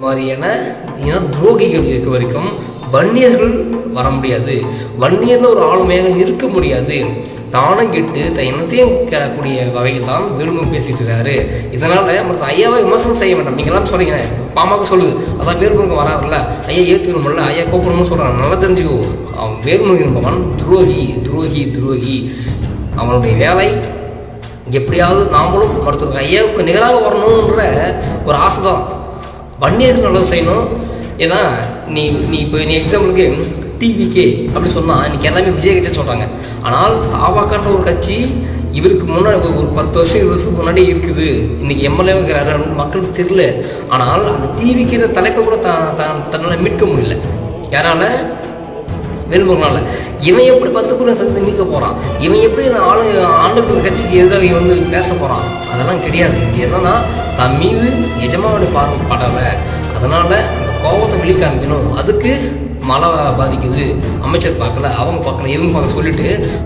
மாதிரியான துரோகிகள் இருக்க வரைக்கும் வன்னியர்கள் வர முடியாது. வன்னியர்ல ஒரு ஆளுமையாக இருக்க முடியாது. தானும் கெட்டு இனத்தையும் கேட்கக்கூடிய வகையில் தான் வேலுமணி பேசிட்டு இருக்காரு. இதனால மற்ற ஐயாவை விமர்சனம் செய்ய வேண்டாம். நீங்க எல்லாம் சொல்றீங்க, பாமக சொல்லுது, அதான் வேலுமணி வராருல்ல, ஐயா ஏத்துக்கணும்ல, ஐயா கூப்பிடணும்னு சொல்றாங்க. நல்லா தெரிஞ்சுக்கோ, அவன் வேலுமணி என்பவன் துரோகி துரோகி துரோகி. அவனுடைய வேலை எப்படியாவது நாமளும் மருத்துவருக்கு ஐயாவுக்கு நிகராக வரணுன்ற ஒரு ஆசை தான். வன்னியருக்கு நல்லது செய்யணும். ஏன்னா நீ எக்ஸாம்பிளுக்கு டிவிகே அப்படி சொன்னால் இன்னைக்கு எல்லாமே விஜய் கட்சி சொல்கிறாங்க. ஆனால் தாவாக்கான்ற ஒரு கட்சி இவருக்கு முன்னாடி ஒரு 10 வருஷம் 20 வருஷத்துக்கு முன்னாடி இருக்குது. இன்னைக்கு எம்எல்ஏ இருக்கிறாரு மக்களுக்கு தெரியல. ஆனால் அந்த டிவிக்கிற தலைப்பை கூட தன்னால் மீட்க முடியல. யாரால? வேலுமணினால. இவன் எப்படி 10% மீட்க போகிறான்? இவன் எப்படி இந்த ஆண்டுக்கு கட்சிக்கு எதிராக பேச போகிறான்? அதெல்லாம் கிடையாது. இது என்னன்னா தன் மீது எஜமானுடைய பார்வை படலை. அதனால அந்த கோபத்தை வெளிக்காமிக்கணும். அதுக்கு மழை பாதிக்குது, அமைச்சர் பார்க்கல, அவங்க பார்க்கல, இவங்க பார்க்க சொல்லிட்டு